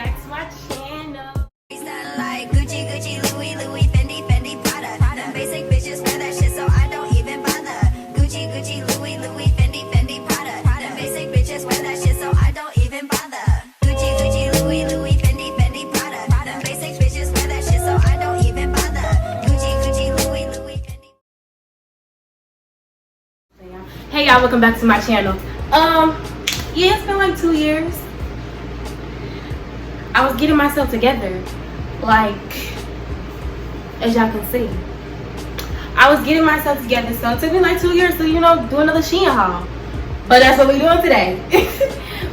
back to my channel. Like Gucci, Louis, Fendi, Prada. Them basic bitches wear that shit, so I don't even bother. Gucci, Louis, Fendi, Prada. Them basic bitches wear that shit, so I don't even bother. Gucci, Louis, Fendi, Prada. Them basic bitches wear that shit, so I don't even bother. Gucci, Louis, Fendi. Hey y'all, welcome back to my channel. Yeah, it's been like 2 years. I was getting myself together, like, as y'all can see. I was getting myself together, so it took me like 2 years to, you know, do another SHEIN haul. But that's what we're doing today.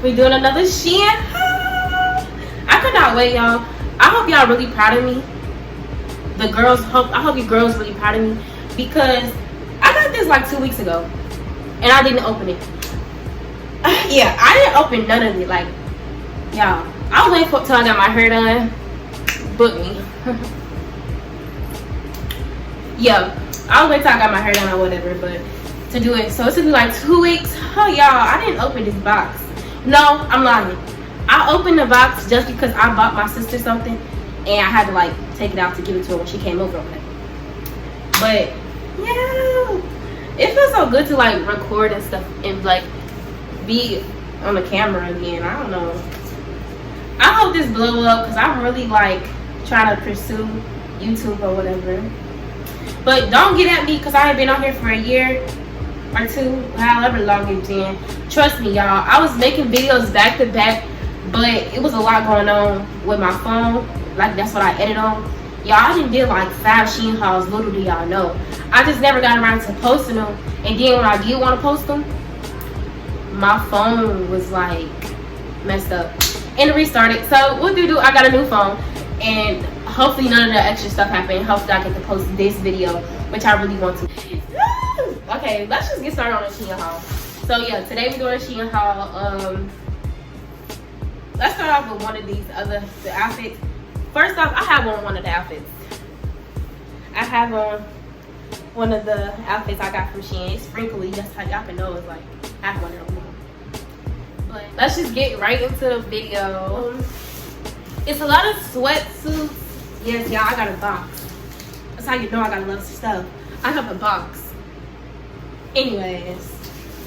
We're doing another SHEIN haul. I could not wait, y'all. I hope y'all really proud of me. The girls, I hope you girls really proud of me, because I got this like 2 weeks ago, and I didn't open it. Yeah, I didn't open none of it, like, y'all. I was waiting till I got my hair done. Book me. Yeah, I was waiting till I got my hair done or whatever, but to do it. So it took me like 2 weeks. Oh, y'all, I didn't open this box. No, I'm lying. I opened the box just because I bought my sister something, and I had to like take it out to give it to her when she came over. But yeah, it feels so good to like record and stuff and like be on the camera again. I don't know. I hope this blow up, because I'm really like trying to pursue YouTube or whatever. But don't get at me because I ain't been on here for a year or two, however long it's been. Trust me, y'all, I was making videos back to back, but it was a lot going on with my phone. Like, that's what I edit on. Y'all, I done did like 5 SHEIN hauls, little do y'all know. I just never got around to posting them. And then when I did want to post them, my phone was like messed up and restarted. So what do? I got a new phone, and hopefully none of the extra stuff happened. Hopefully I get to post this video, which I really want to. Okay, let's just get started on the SHEIN haul. So yeah, today we're doing a SHEIN haul. Let's start off with one of these the outfits. First off, I have on one of the outfits. I have on one of the outfits I got from SHEIN. It's sprinkly. That's how y'all can know it's like I have one of them. But let's just get right into the video. It's a lot of sweatsuits. Yes, y'all, I got a box. That's how you know I got a lot of stuff. I have a box. Anyways,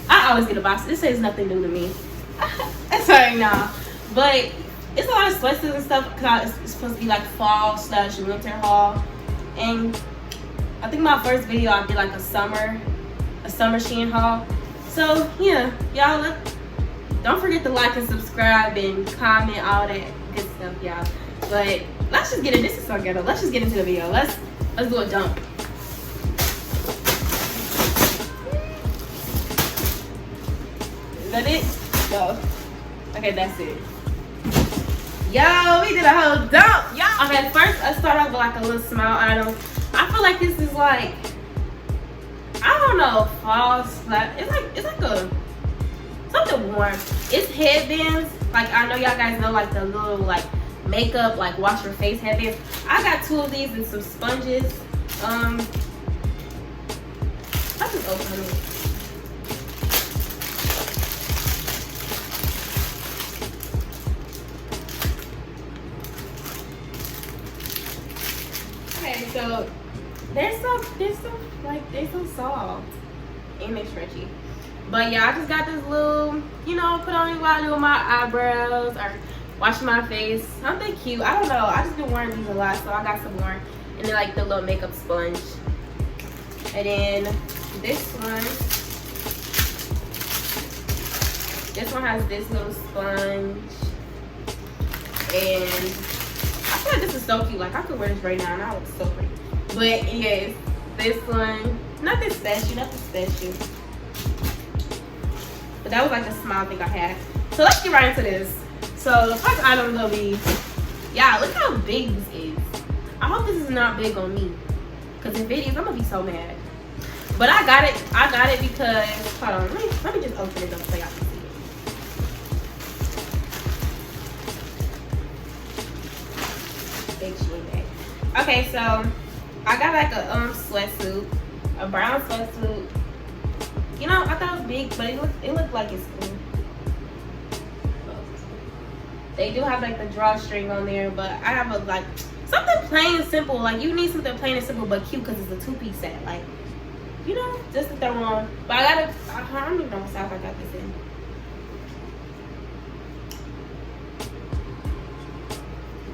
I always get a box. This is nothing new to me. Sorry, nah. But it's a lot of sweatsuits and stuff, because it's supposed to be like fall/winter haul. And I think my first video I did like a summer SHEIN haul. So yeah, y'all, don't forget to like and subscribe and comment, all that good stuff, y'all. But let's just get it. This is so ghetto. Let's just get into the video. Let's do a dump. Is that it? No. Okay, that's it. Yo, we did a whole dump, y'all. Okay, first let's start off with like a little small item. I feel like this is like, I don't know, fall slap. It's like a something warm. It's headbands. Like, I know y'all guys know like the little like makeup, like wash your face headbands. I got 2 of these and some sponges. I just open it. Okay, so they're so soft and they're stretchy. But yeah, I just got this little, you know, put on while doing my eyebrows or washing my face. Something cute. I don't know. I just been wearing these a lot, so I got some more. And then like the little makeup sponge. And then this one has this little sponge. And I feel like this is so cute. Like, I could wear this right now and I look so pretty. But yes, this one, nothing special. But that was like the small thing I had. So let's get right into this. So the first item will be, yeah, look how big this is. I hope this is not big on me, because if it is, I'm gonna be so mad. But I got it because, hold on, let me just open it up so y'all can see it. Big SHEIN bag. Okay, so I got like a sweatsuit, a brown sweatsuit. You know, I thought it was big, but it looked like it's cool. They do have like the drawstring on there, but I have a like something plain and simple. Like you need something plain and simple but cute because it's a 2-piece set. Like, you know, just to throw on. But I don't even know what size I got this in.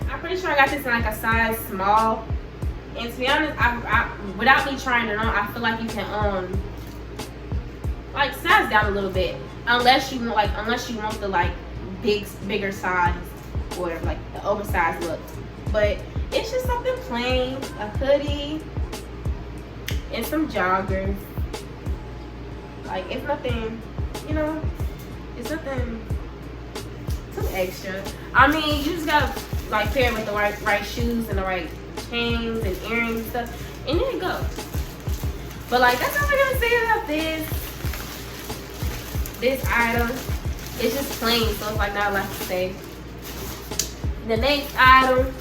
I'm pretty sure I got this in like a size small. And to be honest, I without me trying it on, I feel like you can like size down a little bit, unless you want the like bigger size or like the oversized look. But it's just something plain, a hoodie and some joggers. Like it's nothing, you know, it's nothing too extra. I mean, you just gotta like pair it with the right shoes and the right chains and earrings and stuff, and there you go. But like that's all I'm gonna say about this item. It's just plain, so it's like not a lot to say. The next item,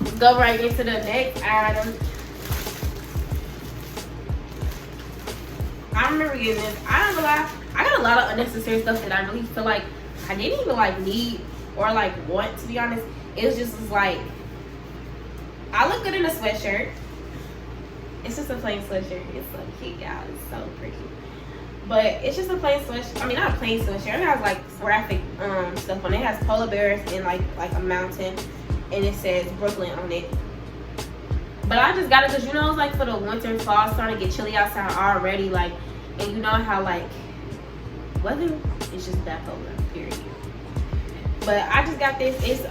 let's go right into the next item. I remember getting this. I don't know why. I got a lot of unnecessary stuff that I really feel like I didn't even like need or like want, to be honest. It was just like, I look good in a sweatshirt. It's just a plain sweatshirt. It's so cute, y'all. It's so pretty. But it's just a plain sweatshirt. I mean, not a plain sweatshirt. It has like graphic stuff on it. It has polar bears and like a mountain, and it says Brooklyn on it. But I just got it because, you know, it's like for the winter and fall. It's starting to get chilly outside already. Like, and you know how like weather is just bipolar, period. But I just got this. It's it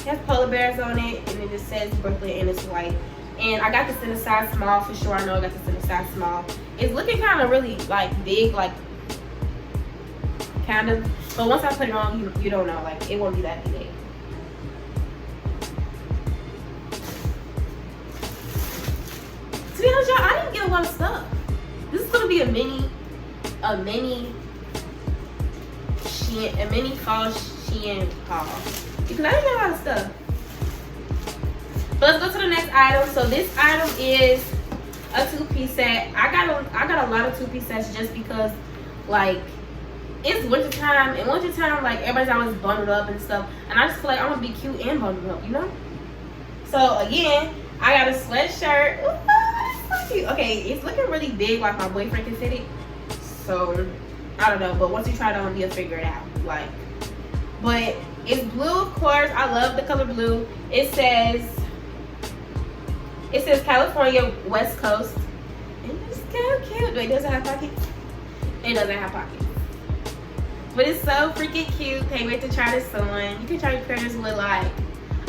has polar bears on it, and it just says Brooklyn, and it's white. And I got this in a size small for sure. I know I got this in a size small. It's looking kind of really like big, like kind of. But once I put it on, you don't know, like it won't be that big. To be honest, y'all, I didn't get a lot of stuff. This is gonna be a mini fall SHEIN haul because I didn't get a lot of stuff. But let's go to the next item. So this item is a 2-piece set. I got a lot of 2-piece sets just because like it's wintertime, and wintertime like everybody's always bundled up and stuff, and I just feel like I want to be cute and bundled up, you know. So again, I got a sweatshirt. Ooh, that's so cute. Okay, it's looking really big, like my boyfriend can fit it. So I don't know, but once you try it on, you'll figure it out. Like, but it's blue, of course. I love the color blue. It says California West Coast. And it's so cute. Wait, does it have pockets? It doesn't have pockets. But it's so freaking cute. Can't wait to try this on. You can try to pair this with like,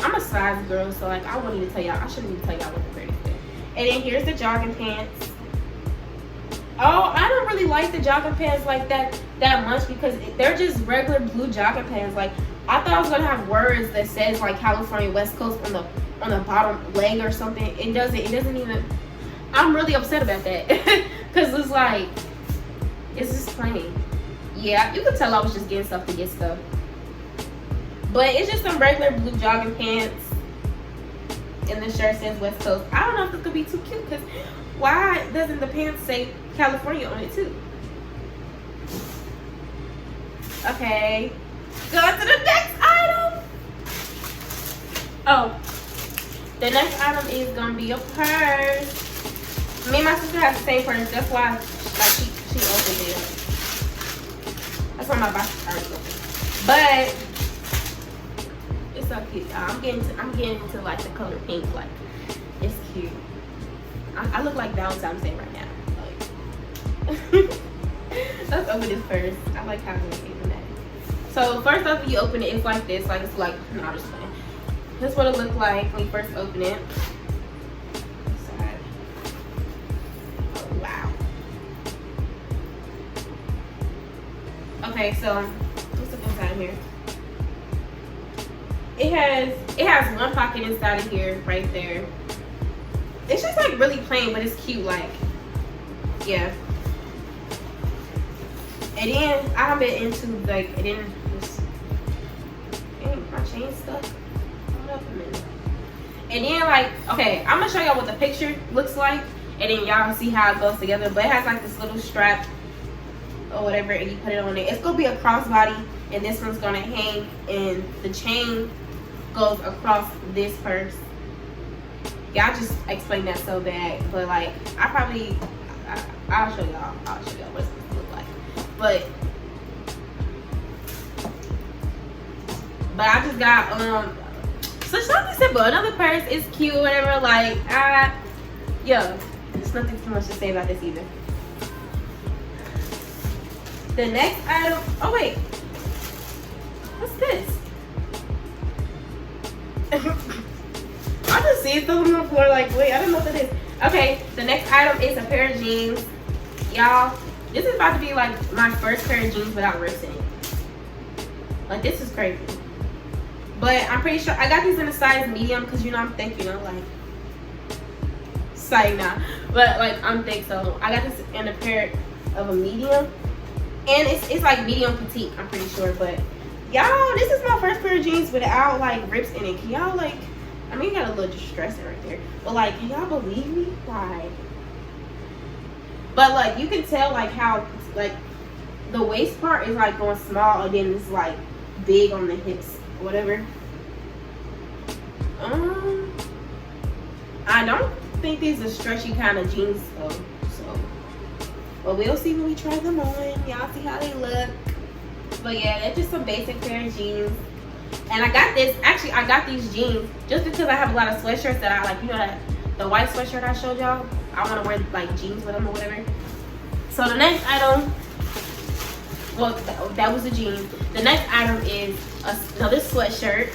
I'm a size girl, so like I won't even tell y'all. I shouldn't even tell y'all what to pair this with. And then here's the jogging pants. Oh, I don't really like the jogging pants like that much because they're just regular blue jogging pants. Like I thought I was gonna have words that says like California West Coast on the bottom leg or something. It doesn't even. I'm really upset about that because it's like it's just plain. Yeah, you could tell I was just getting stuff to get stuff. But it's just some regular blue jogging pants, and the shirt says West Coast. I don't know if this could be too cute because why doesn't the pants say California on it too? Okay, go to the next item. Oh, the next item is gonna be a purse. Me and my sister have the same purse. That's why, like, she opened it. That's why my box is already open. But it's so cute. I'm getting into like the color pink. Like, it's cute. I look like Valentine's Day right now. Like, let's open this first. I like how it's even that. So first off, when you open it, it's like this. Like it's like no, I'm just playing. This is what it looked like when you first open it. Oh wow. Okay, so what's up inside here? It has one pocket inside of here, right there. It's just like really plain, but it's cute. Like, yeah. And then I have been into like, and then just, dang, my chain stuck. Hold up a minute. And then like, okay, I'm gonna show y'all what the picture looks like, and then y'all see how it goes together. But it has like this little strap or whatever, and you put it on it. It's gonna be a crossbody, and this one's gonna hang, and the chain goes across this purse. Yeah, I just explained that so bad, but like I'll show y'all. I'll show y'all what it's supposed to look like. But I just got so something simple. Another purse is cute, whatever. Like yeah, there's nothing too much to say about this either. The next item. Oh wait, what's this? I just see it on the floor. Like, wait, I don't know what it is. Okay, the next item is a pair of jeans, y'all. This is about to be like my first pair of jeans without rips in it. Like, this is crazy. But I'm pretty sure I got these in a size medium because, you know, I'm thick, you know, like, sorry now. But, like, I'm thick, so I got this in a pair of a medium. And it's like medium petite, I'm pretty sure. But, y'all, this is my first pair of jeans without, like, rips in it. Can y'all, like, I mean, you got a little distressing right there. But, like, can y'all believe me? Like, but, like, you can tell, like, how, like, the waist part is, like, going small. And then it's, like, big on the hips. Whatever. I don't think these are stretchy kind of jeans though, so but we'll see when we try them on. Y'all see how they look. But yeah, they're just some basic pair of jeans. And I got this, actually I got these jeans just because I have a lot of sweatshirts that I like, you know, that the white sweatshirt I showed y'all, I want to wear like jeans with them or whatever. So the next item, well, that was the jeans. The next item is another sweatshirt.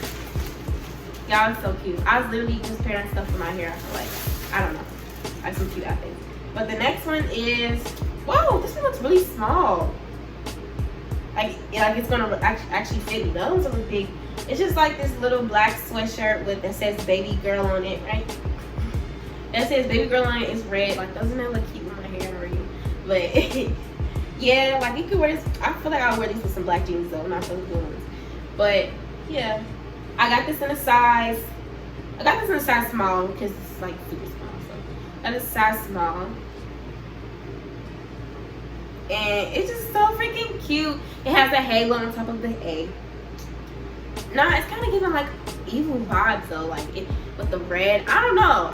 Y'all, it's so cute. I was literally just pairing stuff for my hair. I feel like, I don't know, like some cute outfits. But the next one is, whoa, this one looks really small. Like it's gonna actually fit me. The other ones look big. It's just like this little black sweatshirt with that says baby girl on it, right? That says baby girl on it. It's red. Like, doesn't that look cute with my hair already? But yeah, like you could wear this. I feel like I'll wear these with some black jeans though, not those blue ones. But yeah, I got this in a size. I got this in a size small because it's like super small. So I got a size small, and it's just so freaking cute. It has a halo on top of the A. Nah, it's kind of giving like evil vibes though, like it with the red. I don't know,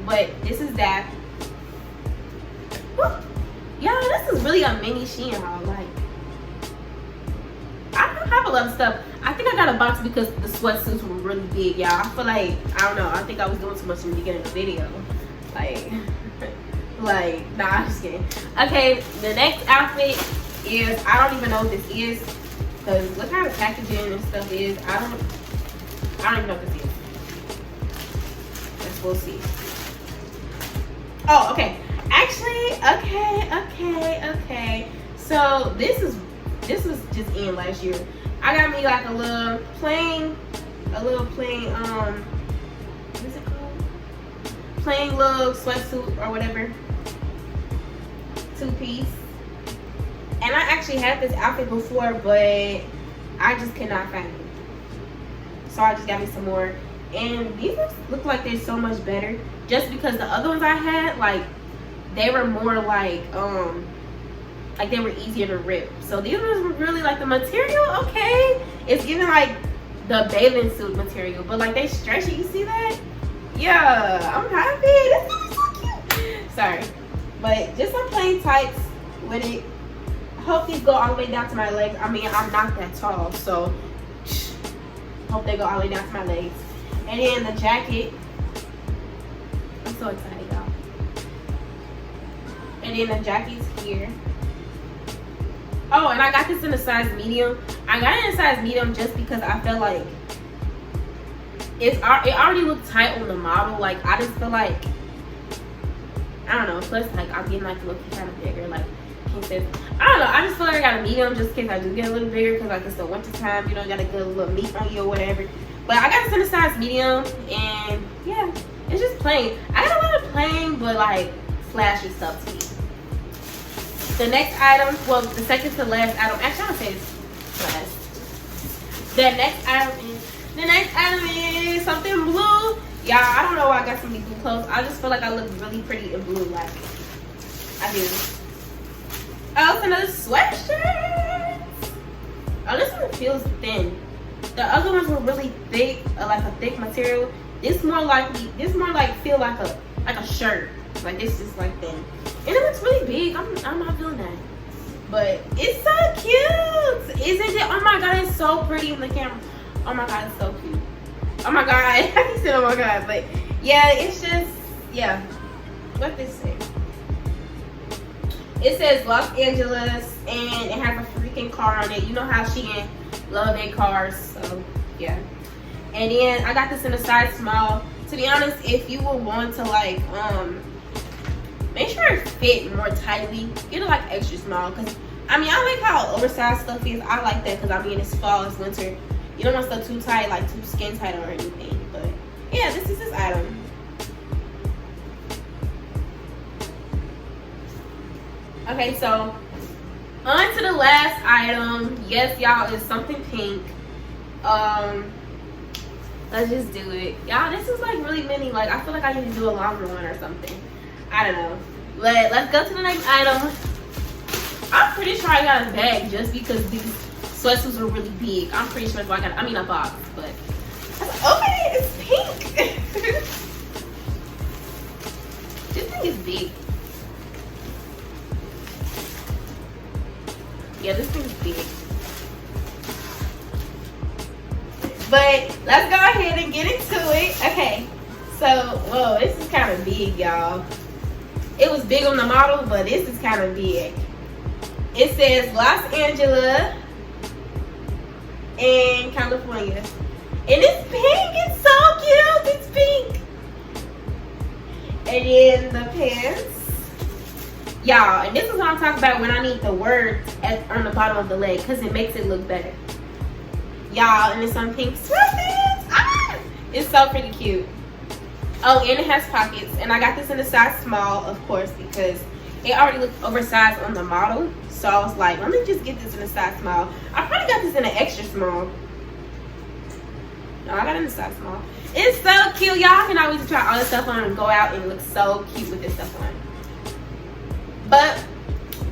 but this is that. Woo. Yeah, this is really a mini SHEIN haul. Like, I don't have a lot of stuff. I think I got a box because the sweatsuits were really big, y'all. I feel like, I don't know, I think I was doing too much in the beginning of the video. Like, nah, I'm just kidding. Okay, the next outfit is, I don't even know what this is, because look how the packaging and stuff is. I don't even know what this is. Let's go see. Oh, okay. Actually, okay. So this was just in last year. I got me like a little plain, what is it called? Plain little sweatsuit or whatever. 2-piece. And I actually had this outfit before, but I just could not find it. So I just got me some more. And these look like they're so much better. Just because the other ones I had, like, they were more like they were easier to rip. So these ones were really like the material, okay. It's giving like the bathing suit material, but like they stretchy, you see that? Yeah, I'm happy. This is so cute. Sorry. But just some plain tights with it. Hope these go all the way down to my legs. I mean, I'm not that tall, so hope they go all the way down to my legs. And then the jacket. I'm so excited, y'all. And then the jacket's here. Oh, and I got this in a size medium. I got it in a size medium just because I felt like it already looked tight on the model. Like, I just feel like, I don't know. Plus, like, I'm getting like looking kind of bigger. Like, I don't know. I just feel like I got a medium just in case I do get a little bigger, because like it's the winter time. You know, got a good little meat on you or whatever. But I got this in a size medium, and yeah, it's just plain. I got a lot of plain but like flashy stuff to me. The next item, well, the second to last item, actually I'll say it's last. The next item is something blue. Y'all, I don't know why I got some of these blue clothes. I just feel like I look really pretty in blue. Like, I do. Oh, it's another sweatshirt. Oh, this one feels thin. The other ones were really thick, like a thick material. This more like feel like a shirt. Like this is like thin, and it looks really big. I'm not feeling that, but it's so cute, isn't it? Oh my god, it's so pretty in the camera. Oh my god, it's so cute. Oh my god, I said oh my god, but yeah, it's just yeah. What this say? It says Los Angeles, and it has a freaking car on it. You know how SHEIN love their cars, so yeah. And then I got this in a size small. To be honest, if you would want to like make sure it fit more tightly, get it like extra small. Cause I mean I like how oversized stuff is. I like that because I mean it's fall, it's winter. You don't want stuff too tight, like too skin tight or anything. But yeah, this is this item. Okay, so on to the last item. Yes, y'all, is something pink. Let's just do it. Y'all, this is like really mini. Like I feel like I need to do a longer one or something. I don't know. But let's go to the next item. I'm pretty sure I got a bag just because these sweatsuits were really big. I'm pretty sure it's like I mean a box, but okay, it's pink. This thing is big. Yeah, this thing is big. But let's go ahead and get into it. Okay, so whoa, this is kind of big, y'all. It was big on the model, but this is kind of big. It says Los Angeles and California. And it's pink. It's so cute. It's pink. And then the pants. Y'all, and this is what I'm talking about when I need the words on the bottom of the leg because it makes it look better. Y'all, and it's some pink sweatpants. Ah! It's so pretty cute. Oh, and it has pockets. And I got this in a size small, of course, because it already looked oversized on the model. So I was like, let me just get this in a size small. I probably got this in an extra small. No, I got it in a size small. It's so cute. Y'all can always try all this stuff on and go out and look so cute with this stuff on. But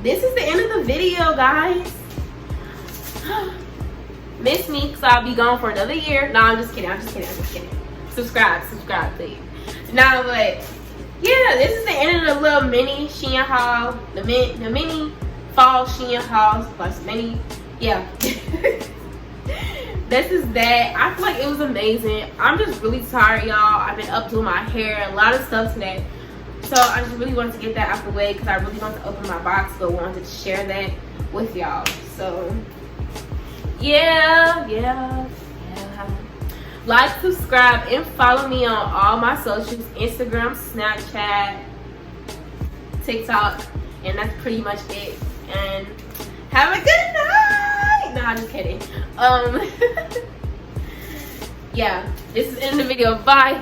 this is the end of the video, guys. Miss me, because I'll be gone for another year. No, I'm just kidding. I'm just kidding. Subscribe, please. Now, but yeah, this is the end of the little mini SHEIN haul. The mini fall SHEIN haul plus mini. Yeah. This is that. I feel like it was amazing. I'm just really tired, y'all. I've been up doing my hair, a lot of stuff today. So I just really wanted to get that out the way because I really wanted to open my box, but wanted to share that with y'all. So yeah. Like, subscribe, and follow me on all my socials: Instagram, Snapchat, TikTok, and that's pretty much it. And have a good night. No, I'm just kidding. Yeah, this is the end of the video. Bye.